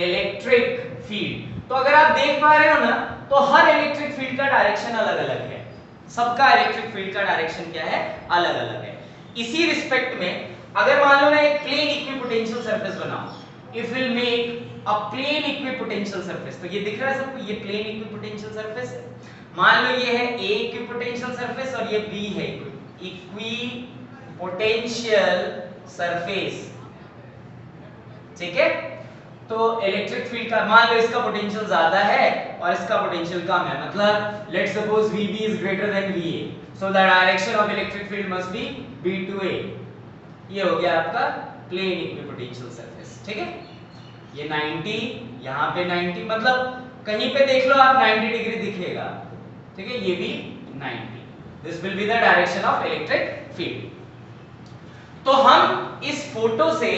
इलेक्ट्रिक फील्ड. तो अगर आप देख पा रहे हो ना, तो हर इलेक्ट्रिक फील्ड का डायरेक्शन अलग अलग है. सबका इलेक्ट्रिक फील्ड का डायरेक्शन क्या है? अलग अलग है. इसी रिस्पेक्ट में अगर मान लो मैं एक प्लेन इक्विपोटेंशियल सरफेस बनाऊं, if will make a plane equipotential surface. तो ये दिख रहा है सबको, ये प्लेन इक्विपोटेंशियल सरफेस है. मान लो ये है A इक्विपोटेंशियल सरफेस और ये B है इक्विपोटेंशियल सरफेस। ठीक है, तो इलेक्ट्रिक फील्ड का मान लो इसका पोटेंशियल ज्यादा है और इसका पोटेंशियल कम है, मतलब let's suppose VB is greater than VA, so the direction of electric field must be B to A। ये हो गया आपका प्लेन इक्विपोटेंशियल सरफेस। ठीक है, ये 90, यहाँ पे 90, मतलब कहीं पे देख लो आप 90 डिग्री दिखेगा। ठीक है, ये भी 90, this will be the direction of electric field. तो हम इस फोटो से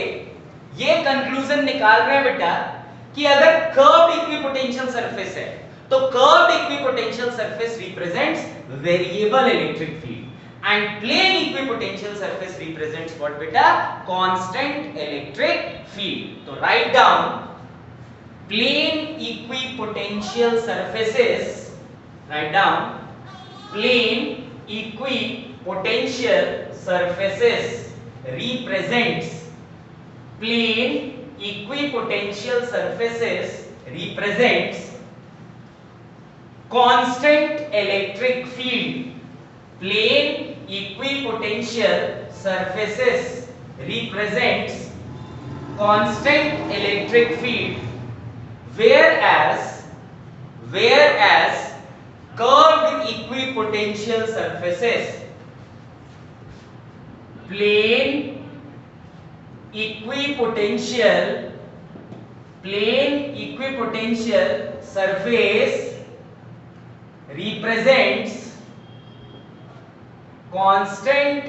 ये कंक्लूजन निकाल रहे हैं बेटा कि अगर कर्व्ड इक्विपोटेंशियल सरफेस है तो curved equipotential surface represents variable electric field and plane equipotential surface represents what बेटा, कांस्टेंट इलेक्ट्रिक फील्ड। तो write down plane equipotential surfaces, write down plane equipotential surfaces represents plane equipotential surfaces represents constant electric field। plane equipotential surfaces represents constant electric field, whereas curved equipotential surfaces, plane equipotential surface represents constant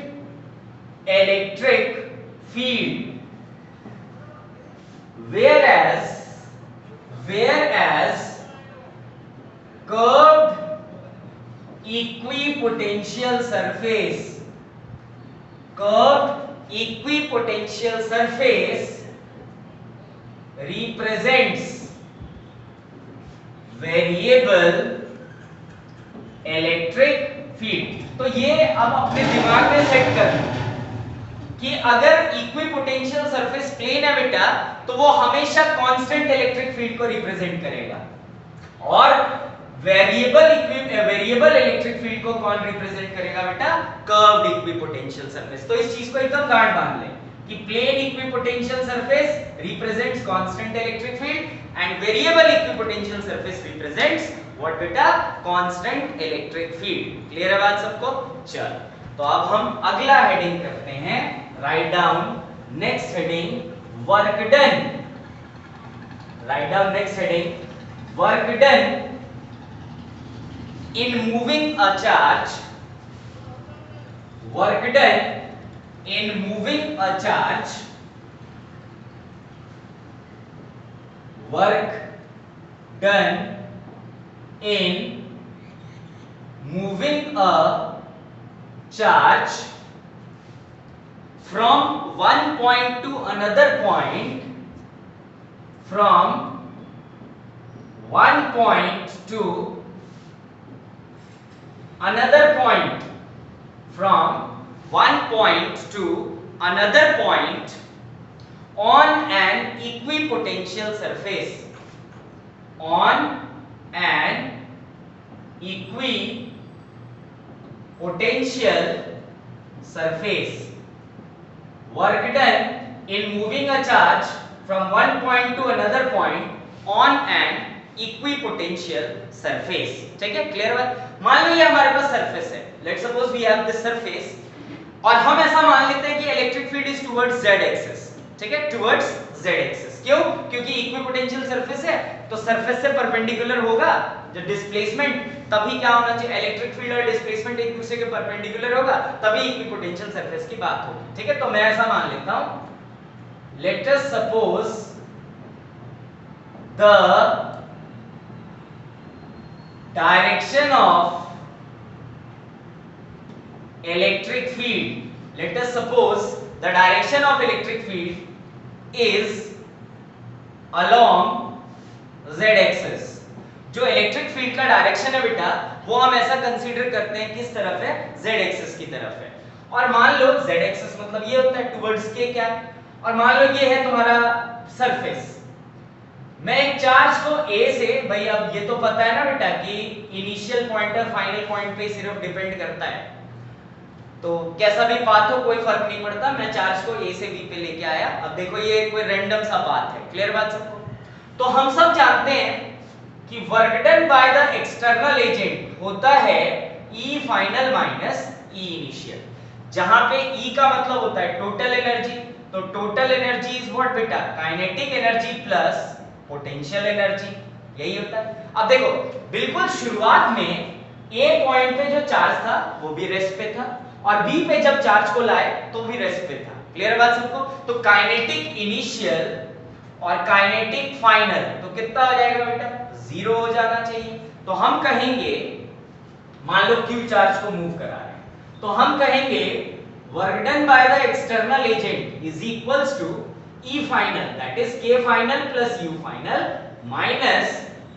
electric field, whereas curved equipotential surface represents variable electric field। तो ये अब अपने दिमाग में set कर कि अगर equipotential surface plane है बेटा तो वो हमेशा कांस्टेंट इलेक्ट्रिक फील्ड को रिप्रेजेंट करेगा, और वेरिएबल इलेक्ट्रिक फील्ड को कौन रिप्रेजेंट करेगा बेटा, कर्व्ड इक्विपोटेंशियल सरफेस। तो इस चीज को एकदम गांठ बांध ले कि plane equipotential surface represents constant electric field and variable equipotential surface represents what बेटा, कांस्टेंट इलेक्ट्रिक फील्ड। क्लियर है बात सबको? चल, तो अब हम अगला हेडिंग करते हैं, write down next heading, work done. Write down next heading, work done in moving a charge, work done in moving a charge, work done in moving a charge from one point to another point, from one point to another point, from one point to another point on an equipotential surface, on an equipotential surface, work done in moving a charge from one point to another point on an equipotential surface. ठीक है, clear बात? मान लो ये हमारे पास surface है, let's suppose we have this surface, और हम ऐसा मान लेते हैं कि electric field is towards z axis. ठीक है, टुवर्ड्स z एक्सिस। क्यों? क्योंकि इक्विपोटेंशियल सरफेस है तो सरफेस से परपेंडिकुलर होगा जो डिस्प्लेसमेंट, तभी क्या होना चाहिए, इलेक्ट्रिक फील्ड और डिस्प्लेसमेंट एक दूसरे के परपेंडिकुलर होगा, तभी इक्विपोटेंशियल सरफेस की बात होगी। ठीक है, तो मैं ऐसा मान लेता हूं, let us suppose the direction of electric field, let us suppose the direction of electric field is along z axis। जो इलेक्ट्रिक फील्ड का डायरेक्शन है बेटा वो हम ऐसा कंसीडर करते हैं किस तरफ है, z एक्सिस की तरफ है। और मान लो z एक्सिस मतलब ये होता है टुवर्ड्स के क्या, और मान लो ये है तुम्हारा सरफेस। मैं एक चार्ज को A से, भाई अब ये तो पता है ना बेटा कि इनिशियल पॉइंट और फाइनल पॉइंट पे सिर्फ डिपेंड करता है, तो कैसा भी पाथ हो कोई फर्क नहीं पड़ता, मैं चार्ज को ए से बी पे लेके आया। अब देखो ये कोई रैंडम सा पाथ है, क्लियर बात सबको? तो हम सब जानते हैं कि work done by the external agent होता है E final minus E initial, जहां पे E का मतलब होता है टोटल एनर्जी। तो टोटल एनर्जी इज व्हाट बेटा? Kinetic energy plus potential energy, यही होता है। अब देखो बिल्कुल शुरुआत में A पॉइंट पे जो चार्ज था वो भी रेस्ट पे था, और B पे जब चार्ज को लाए तो भी रेस्ट पे था, क्लियर बात सबको? तो काइनेटिक इनिशियल और काइनेटिक फाइनल तो कितना हो जाएगा बेटा? 0 हो जाना चाहिए। तो हम कहेंगे, मान लो Q चार्ज को मूव करा रहे हैं, तो हम कहेंगे work done by the external agent is equals to E final that is K final plus U final minus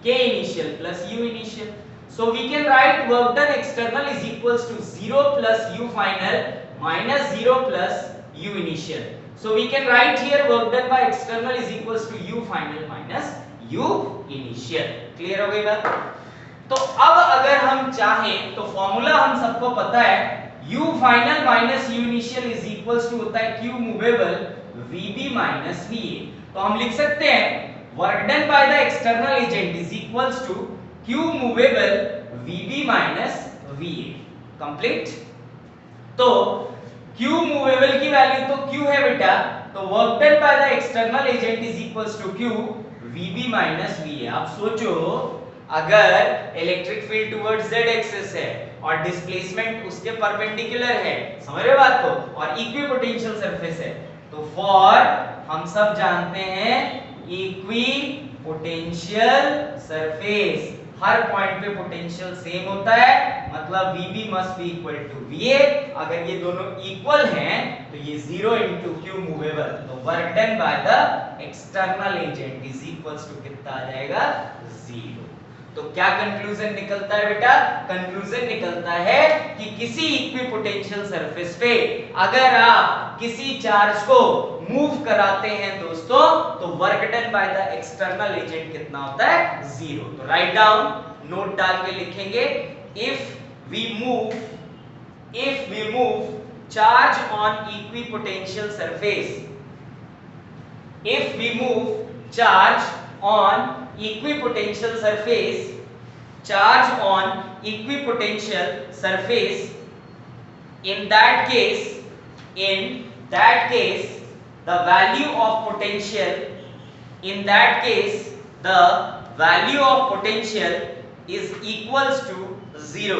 K initial plus U initial. So we can write work done external is equals to 0 plus U final minus 0 plus U initial. So we can write here work done by external is equals to U final minus U initial. Clear हो गई बात? तो अब अगर हम चाहें तो formula हम सबको पता है, U final minus U initial is equals to होता है Q movable VB minus VA। तो हम लिख सकते हैं work done by the external agent is equals to Q movable VB minus VA, कंप्लीट। तो Q मूवेबल की वैल्यू तो Q है बेटा, तो work done by the external agent is equals to Q VB minus VA। आप सोचो अगर electric field towards z axis है और डिस्प्लेसमेंट उसके परपेंडिकुलर है, समझ रहे हो बात को, और इक्वी पोटेंशियल सरफेस है, तो फॉर हम सब जानते हैं इक्वी पोटेंशियल सरफेस हर पॉइंट पे पोटेंशियल सेम होता है, मतलब VB must be equal to VA। अगर ये दोनों इक्वल हैं तो ये 0 into Q मूवेबल, तो work done by the external agent is equals to कितना आ जाएगा? 0। तो क्या कंक्लूजन निकलता है बेटा? कंक्लूजन निकलता है कि किसी इक्विपोटेंशियल सरफेस पे अगर आप किसी चार्ज को मूव कराते हैं दोस्तों, तो work done by the external agent कितना होता है? 0। तो राइट डाउन, नोट डाल के लिखेंगे, if we move charge on equipotential surface, if we move charge on equipotential surface, charge on equipotential surface, in that case the value of potential, in that case the value of potential is equals to 0,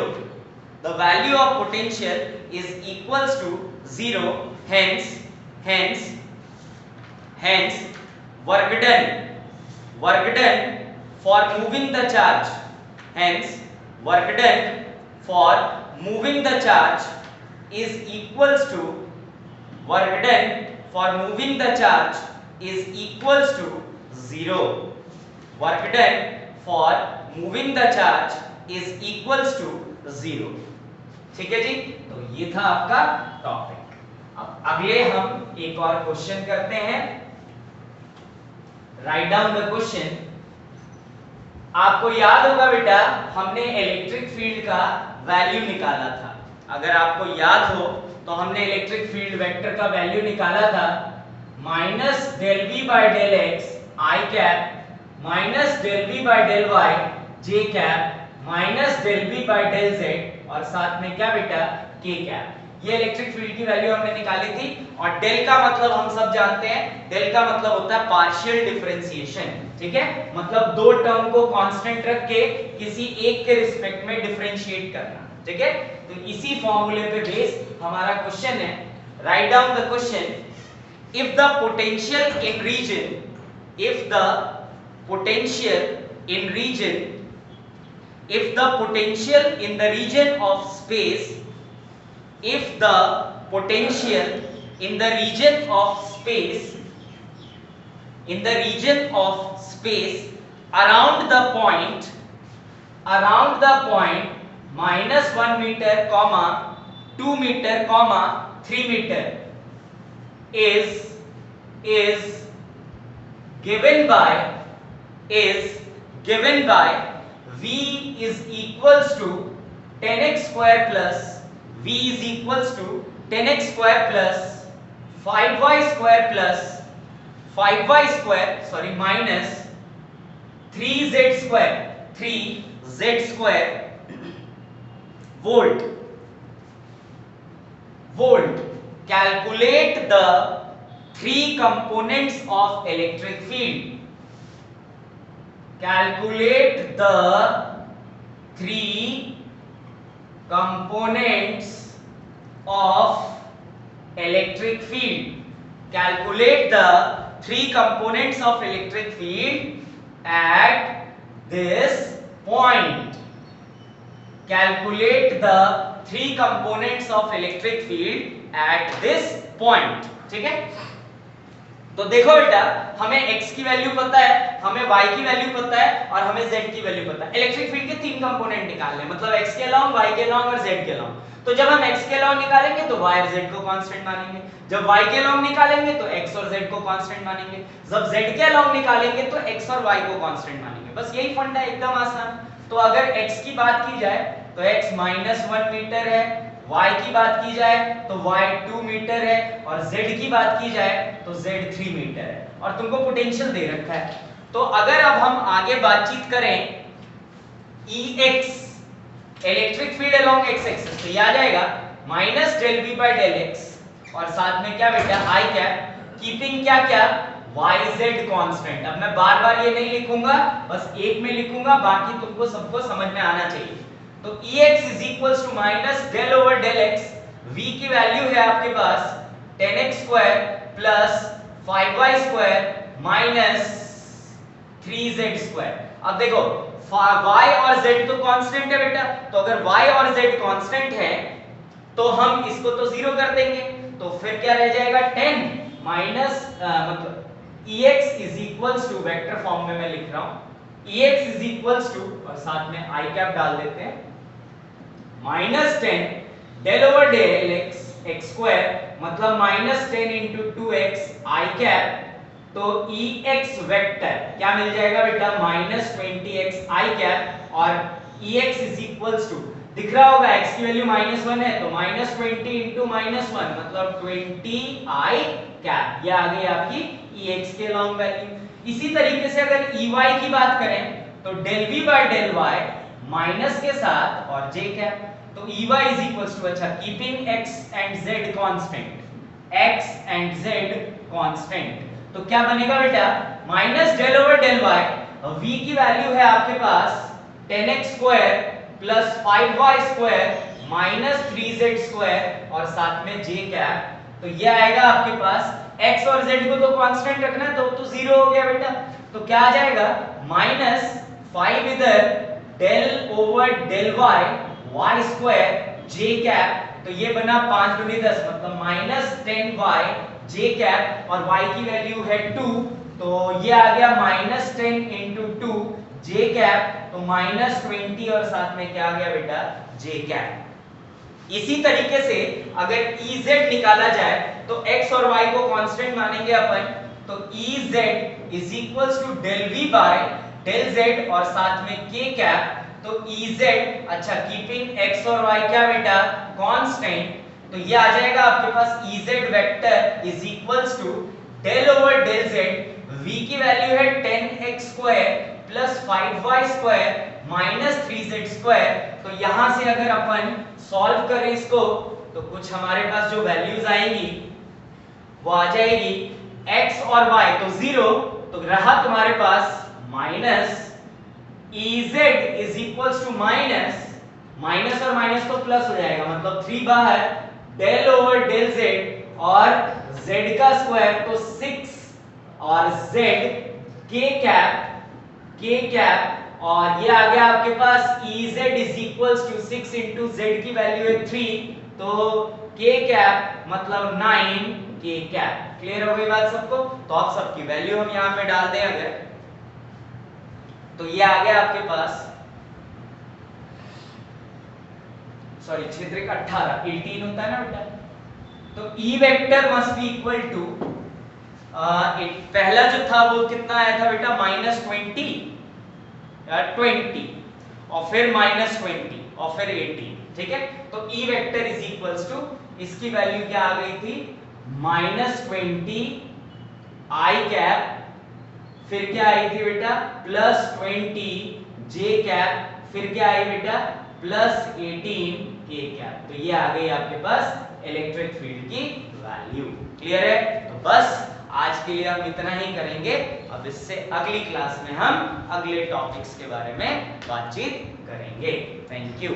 the value of potential is equals to 0, hence work done for moving the charge, hence work done for moving the charge is equals to, work done for moving the charge is equals to 0, work done for moving the charge is equals to 0। ठीक है जी, तो ये था आपका topic. अब अगले हम एक और क्वेश्चन करते हैं। Right down the question. आपको याद होगा बेटा हमने इलेक्ट्रिक फील्ड का वैल्यू निकाला था, अगर आपको याद हो तो हमने इलेक्ट्रिक फील्ड वेक्टर का वैल्यू निकाला था minus del v by del x i cap minus del v by del y j cap minus del v by del z और साथ में क्या बेटा के कैप। ये इलेक्ट्रिक फील्ड की वैल्यू हमने निकाली थी। और डेल का मतलब हम सब जानते हैं, डेल का मतलब होता है पार्शियल डिफरेंशिएशन, ठीक है, मतलब दो टर्म को कांस्टेंट रख के किसी एक के रिस्पेक्ट में डिफरेंशिएट करना, ठीक है। तो इसी फॉर्मूले पे बेस हमारा क्वेश्चन है। Write down the question, if the potential in region, if the potential in the region of space, if the potential in the region of space around the point -1 meter, 2 meter, 3 meter is given by V is equals to 10x square plus v is equals to 10x square plus 5y square plus 5y square minus 3z square volt. Calculate the three components of electric field. Calculate the three components of electric field. Calculate the three components of electric field at this point. Calculate the three components of electric field at this point. ठीक है, तो देखो बेटा, हमें x की value पता है, हमें y की वैल्यू पता है और हमें z की वैल्यू पता है। इलेक्ट्रिक फील्ड के तीन कंपोनेंट निकालने, मतलब x के अलावा, y के अलावा और z के अलावा। तो जब हम x के अलावा निकालेंगे तो y और z को कांस्टेंट मानेंगे, जब y के अलावा निकालेंगे तो x और z को कांस्टेंट मानेंगे, जब z के अलावा निकालेंगे तो x और y को कांस्टेंट मानेंगे। बस यही फंडा है, एकदम आसान। तो अगर x की बात की जाए तो x -1 मीटर है, y की बात की जाए तो y 2 मीटर है और z की बात की जाए तो z 3 मीटर है और तुमको पोटेंशियल दे रखा है। तो अगर अब हम आगे बातचीत करें Ex electric field along x axis, तो ये आ जाएगा -del v by del x और साथ में क्या बेटा I क्या, कीपिंग क्या yz कांस्टेंट। अब मैं बार-बार ये नहीं लिखूंगा, बस एक में लिखूंगा, बाकी तुमको सबको समझ में आना चाहिए। तो Ex is equals to minus del over del x, v की वैल्यू है आपके पास 10x square plus 5y square minus 3z square। अब देखो y और z तो कांस्टेंट है बेटा, तो अगर y और z कांस्टेंट है तो हम इसको तो 0 कर देंगे, तो फिर क्या रह जाएगा 10 माइनस मतलब Ex is equals to vector form में मैं लिख रहा हूं, Ex is equals to और साथ में i कैप डाल देते हैं -10 del over del x square मतलब -10 into 2x i कैप। तो Ex वेक्टर क्या मिल जाएगा बेटा -20x i कैप और Ex is equals to दिख रहा होगा x की वैल्यू -1 है तो -20 into -1 मतलब 20 i कैप। ये आ गई आपकी Ex के लॉन्ग वैल्यू। इसी तरीके से अगर Ey की बात करें तो del v by del y minus के साथ और j कैप। तो Ey is equals to अच्छा keeping x and z constant, x and z constant, तो क्या बनेगा बेटा minus del over del y, v की वैल्यू है आपके पास 10x square plus 5y square minus 3z square और साथ में j कैप। तो ये आएगा आपके पास x और z को तो कांस्टेंट रखना है तो 0 हो गया बेटा, तो क्या आ जाएगा -5 इधर del over del y square j cap. तो ये बना 5 × 10 मतलब -10y j कैप और y की वैल्यू है 2, तो ये आ गया -10 × 2 j कैप, तो -20 और साथ में क्या आ गया बेटा j कैप। इसी तरीके से अगर Ez निकाला जाए तो x और y को कांस्टेंट मानेंगे अपन, तो Ez is equals to del v by del z और साथ में k कैप। तो Ez अच्छा कीपिंग x और y क्या बेटा कांस्टेंट, तो ये आ जाएगा आपके पास Ez vector is equals to del over del z, v की वैल्यू है 10x square plus 5y square minus 3z square. तो यहां से अगर अपन सॉल्व करें इसको तो कुछ हमारे पास जो वैल्यूज आएंगी वो आ जाएगी x और y तो 0, तो रहा तुम्हारे पास minus Ez is equals to minus और माइनस तो प्लस हो जाएगा मतलब 3 बाहर del over del z और z का स्क्वायर तो 6 और z k कैप और ये आ गया आपके पास Ez is equals to 6 into z की वैल्यू है 3 तो k कैप मतलब 9 k कैप। क्लियर हो गई बात सबको? तो आप सबकी वैल्यू हम यहाँ पे डाल दें अगर, तो ये आ गया आपके पास सॉरी क्षेत्रक 18 होता है ना बेटा, तो E vector must be equal to पहला जो था वो कितना आया था बेटा -20 या 20 और फिर -20 और फिर 18 ठीक है, तो E vector is equals to, इसकी वैल्यू क्या आ गई थी, -20 I कैप, फिर क्या आई थी बेटा, +20 J कैप, फिर क्या आई बेटा, +18 K कैप। तो ये आ गई आपके पास इलेक्ट्रिक फील्ड की वैल्यू। क्लियर है? तो बस आज के लिए हम इतना ही करेंगे। अब इससे अगली क्लास में हम अगले टॉपिक्स के बारे में बातचीत करेंगे। Thank you.